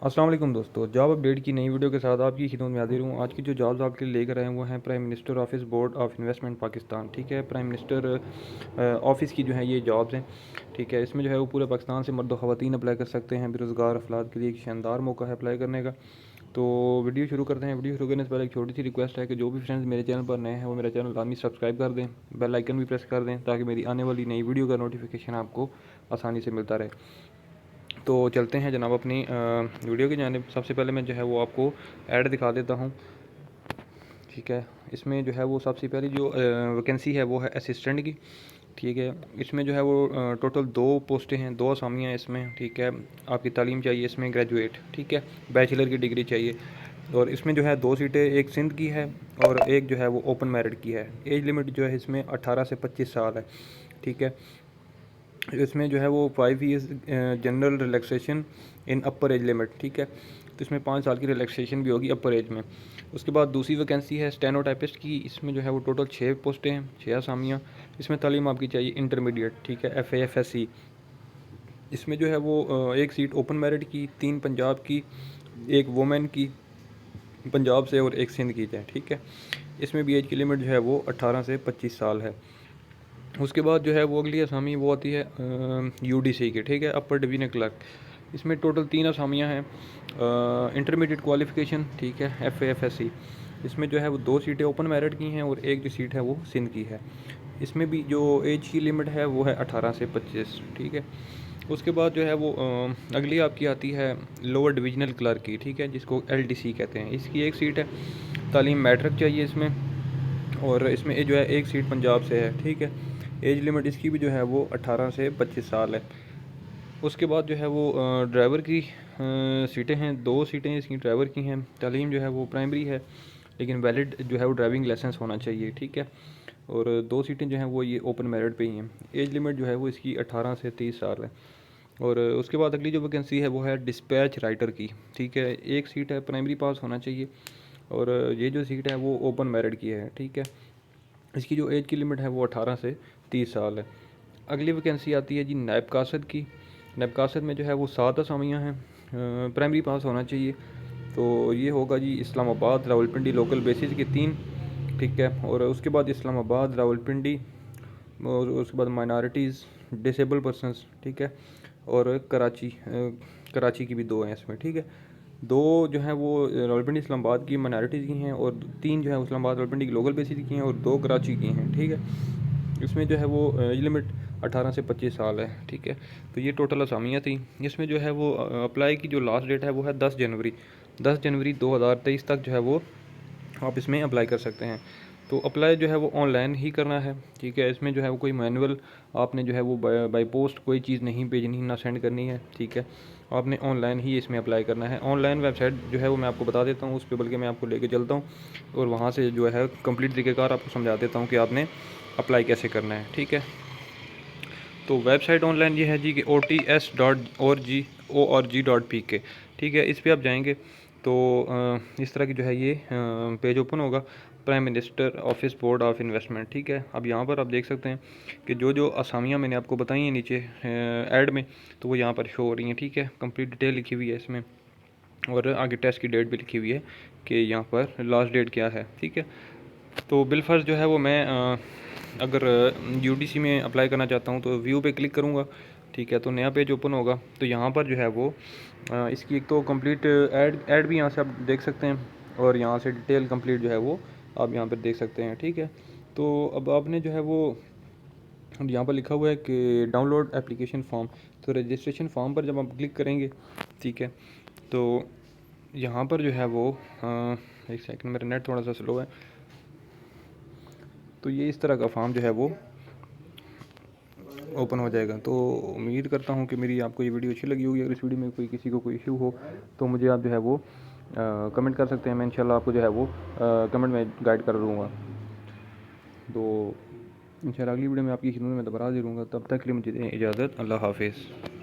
अस्सलाम वालेकुम दोस्तों, जॉब अपडेट की नई वीडियो के साथ आपकी खिदमत में हाजिर हूँ। आज की जो जॉब्स आपके लिए लेकर आए हैं वो हैं prime minister office board of investment Pakistan. ठीक है, प्राइम मिनिस्टर ऑफिस की जो है ये जॉब्स हैं। ठीक है, इसमें जो है वो पूरे पाकिस्तान से मर्द ख़वातीन अप्लाई कर सकते हैं। बेरोज़गार अफराद के लिए एक शानदार मौका है अप्लाई करने का। तो वीडियो शुरू करते हैं। वीडियो शुरू करने से पहले एक छोटी सी रिक्वेस्ट है कि जो भी फ्रेंड्स मेरे चैनल पर नए हैं वो मेरा चैनल लाजमी सब्सक्राइब कर दें, बेल आइकन भी प्रेस कर दें ताकि मेरी आने वाली नई वीडियो का नोटिफिकेशन आपको आसानी से मिलता रहे। तो चलते हैं जनाब अपनी वीडियो की जानिब। सबसे पहले मैं जो है वो आपको ऐड दिखा देता हूँ। ठीक है, इसमें जो है वो सबसे पहली जो वैकेंसी है वो है असिस्टेंट की। ठीक है, इसमें जो है वो टोटल 2 पोस्टें हैं, 2 असामियाँ हैं इसमें। ठीक है, आपकी तालीम चाहिए इसमें ग्रेजुएट। ठीक है, बैचलर की डिग्री चाहिए। और इसमें जो है 2 सीटें, एक सिंध की है और एक जो है वो ओपन मेरिट की है। एज लिमिट जो है इसमें 18 से 25 साल है। ठीक है, इसमें जो है वो 5 ईयर्स जनरल रिलैक्सेशन इन अपर एज लिमिट। ठीक है, तो इसमें 5 साल की रिलैक्सेशन भी होगी अपर एज में। उसके बाद दूसरी वैकेंसी है स्टेनोटाइपिस्ट की। इसमें जो है वो टोटल 6 पोस्टें हैं, 6 असामियाँ। इसमें तालीम आपकी चाहिए इंटरमीडिएट। ठीक है, FA FSC। इसमें जो है वो एक सीट ओपन मेरिट की, 3 पंजाब की, एक वुमेन की पंजाब से और एक सिंध की है। ठीक है, इसमें भी एज की लिमिट जो है वो 18 से 25 साल है। उसके बाद जो है वो अगली असामी वो आती है UDC की। ठीक है, अपर डिवीजन क्लर्क। इसमें टोटल 3 असामियाँ हैं। Intermediate qualification. ठीक है, FA FSC। इसमें जो है वो 2 सीटें ओपन मेरिट की हैं और एक जो सीट है वो सिंध की है। इसमें भी जो एज की लिमिट है वो है 18 से 25। ठीक है, उसके बाद जो है वो अगली आपकी आती है लोअर डिविजनल क्लर्क की। ठीक है, जिसको LDC कहते हैं। इसकी एक सीट है, तालीम मैट्रिक चाहिए इसमें। और इसमें जो है एक सीट पंजाब से है। ठीक है, एज लिमिट इसकी भी जो है वो 18 से 25 साल है। उसके बाद जो है वो ड्राइवर की सीटें हैं, 2 सीटें इसकी ड्राइवर की हैं। तालीम जो है वो प्राइमरी है लेकिन वैलिड जो है वो ड्राइविंग लाइसेंस होना चाहिए। ठीक है, और 2 सीटें जो हैं वो ये ओपन मेरिट पे ही हैं। एज लिमिट जो है वो इसकी 18 से 30 साल है। और उसके बाद अगली जो वैकेंसी है वो है डिस्पैच राइटर की। ठीक है, एक सीट है, प्राइमरी पास होना चाहिए। और ये जो सीट है वो ओपन मेरिट की है। ठीक है, इसकी जो एज की लिमिट है वो 18 से 30 साल है। अगली वैकेंसी आती है जी नायब कासद की। नायब कासद में जो है वो 7 असामियाँ हैं। प्राइमरी पास होना चाहिए। तो ये होगा जी इस्लामाबाद रावलपिंडी लोकल बेसिस की 3। ठीक है, और उसके बाद इस्लामाबाद रावलपिंडी और उसके बाद माइनॉरिटीज़, डिसेबल पर्सनस। ठीक है, और कराची की भी 2 हैं इसमें। ठीक है, 2 जो हैं वो रावलपिंडी इस्लामाबाद की माइनॉरिटीज़ की हैं और 3 जो है इस्लामाबाद रावलपिंडी की लोकल बेसिस की हैं और 2 कराची की हैं। ठीक है, इसमें जो है वो एज लिमिट 18 से 25 साल है। ठीक है, तो ये टोटल असामियाँ थी। इसमें जो है वो अप्लाई की जो लास्ट डेट है वो है 10 जनवरी। 10 जनवरी 2023 तक जो है वो आप इसमें अप्लाई कर सकते हैं। तो अप्लाई जो है वो ऑनलाइन ही करना है। ठीक है, इसमें जो है वो कोई मैनुअल आपने जो है वो बाई पोस्ट कोई चीज़ नहीं भेजनी, ना सेंड करनी है। ठीक है, आपने ऑनलाइन ही इसमें अप्लाई करना है। ऑनलाइन वेबसाइट जो है वो मैं आपको बता देता हूँ, उस पर बल्कि मैं आपको लेके चलता हूँ और वहाँ से जो है कंप्लीट तरीक़ेकार आपको समझा देता हूँ कि आपने अप्लाई कैसे करना है। ठीक है, तो वेबसाइट ऑनलाइन ये है जी कि ots.org.pk। ठीक है, इस पर आप जाएंगे तो इस तरह की जो है ये पेज ओपन होगा, prime minister office board of investment. ठीक है, अब यहाँ पर आप देख सकते हैं कि जो जो असामियाँ मैंने आपको बताई हैं नीचे ऐड में, तो वो यहाँ पर शो हो रही हैं। ठीक है, कंप्लीट डिटेल लिखी हुई है इसमें और आगे टेस्ट की डेट भी लिखी हुई है कि यहाँ पर लास्ट डेट क्या है। ठीक है, तो बिलफर्ज जो है वो मैं अगर UDC में अप्लाई करना चाहता हूँ तो व्यू पे क्लिक करूँगा। ठीक है, तो नया पेज ओपन होगा। तो यहाँ पर जो है वो इसकी एक तो कंप्लीट ऐड भी यहाँ से आप देख सकते हैं और यहाँ से डिटेल कंप्लीट जो है वो आप यहाँ पर देख सकते हैं। ठीक है, तो अब आपने जो है वो यहाँ पर लिखा हुआ है कि डाउनलोड एप्लीकेशन फॉर्म। तो रजिस्ट्रेशन फॉर्म पर जब आप क्लिक करेंगे, ठीक है, तो यहाँ पर जो है वो एक सेकंड, मेरा नेट थोड़ा सा स्लो है। तो ये इस तरह का फॉर्म जो है वो ओपन हो जाएगा। तो उम्मीद करता हूँ कि मेरी आपको ये वीडियो अच्छी लगी होगी। अगर इस वीडियो में कोई किसी को कोई इशू हो तो मुझे आप जो है वो कमेंट कर सकते हैं। मैं इंशाल्लाह आपको जो है वो कमेंट में गाइड कर दूँगा। तो इंशाल्लाह अगली वीडियो में आपकी खिदमत में दोबारा हाजिर हूँगा। तब तक के लिए मुझे दें इजाज़त। अल्लाह हाफिज़।